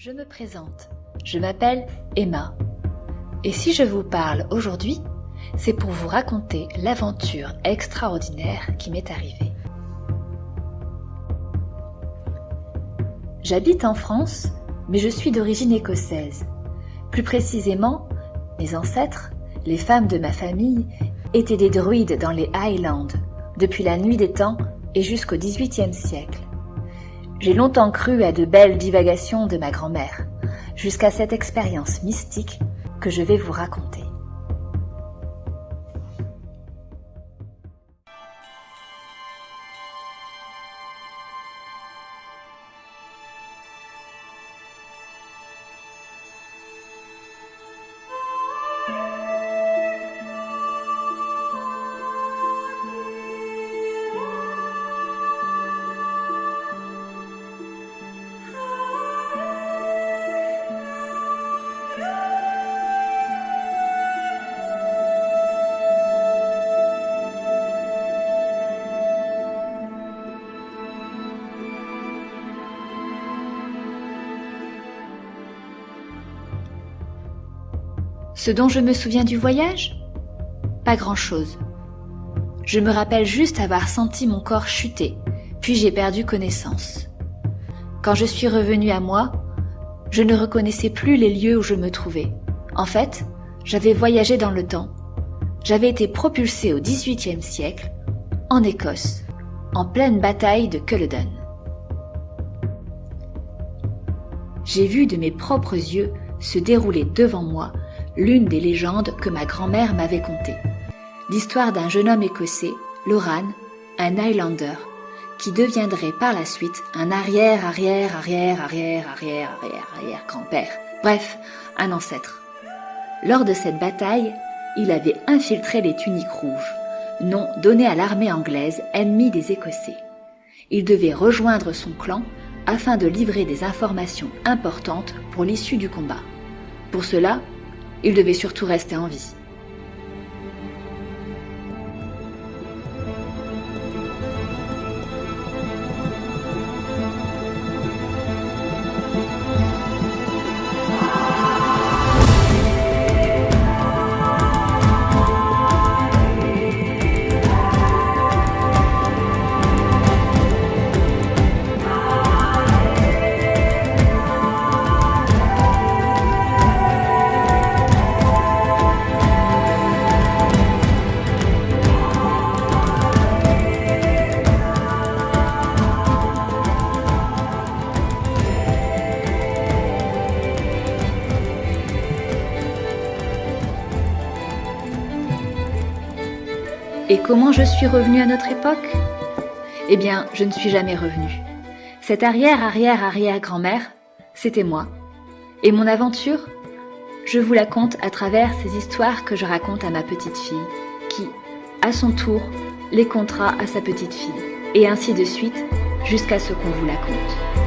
Je me présente, je m'appelle Emma. Et si je vous parle aujourd'hui, c'est pour vous raconter l'aventure extraordinaire qui m'est arrivée. J'habite en France, mais je suis d'origine écossaise. Plus précisément, mes ancêtres, les femmes de ma famille, étaient des druides dans les Highlands, depuis la nuit des temps et jusqu'au XVIIIe siècle. J'ai longtemps cru à de belles divagations de ma grand-mère, jusqu'à cette expérience mystique que je vais vous raconter. Ce dont je me souviens du voyage ? Pas grand-chose. Je me rappelle juste avoir senti mon corps chuter, puis j'ai perdu connaissance. Quand je suis revenue à moi, je ne reconnaissais plus les lieux où je me trouvais. En fait, j'avais voyagé dans le temps. J'avais été propulsée au XVIIIe siècle, en Écosse, en pleine bataille de Culloden. J'ai vu de mes propres yeux se dérouler devant moi l'une des légendes que ma grand-mère m'avait contées. L'histoire d'un jeune homme écossais, Loran, un Highlander, qui deviendrait par la suite un arrière-grand-père. Bref, un ancêtre. Lors de cette bataille, il avait infiltré les tuniques rouges, nom donné à l'armée anglaise ennemie des Écossais. Il devait rejoindre son clan afin de livrer des informations importantes pour l'issue du combat. Pour cela, il devait surtout rester en vie. Et comment je suis revenue à notre époque ? Eh bien, je ne suis jamais revenue. Cette arrière-grand-mère, c'était moi. Et mon aventure ? Je vous la conte à travers ces histoires que je raconte à ma petite fille, qui, à son tour, les contera à sa petite fille. Et ainsi de suite, jusqu'à ce qu'on vous la conte.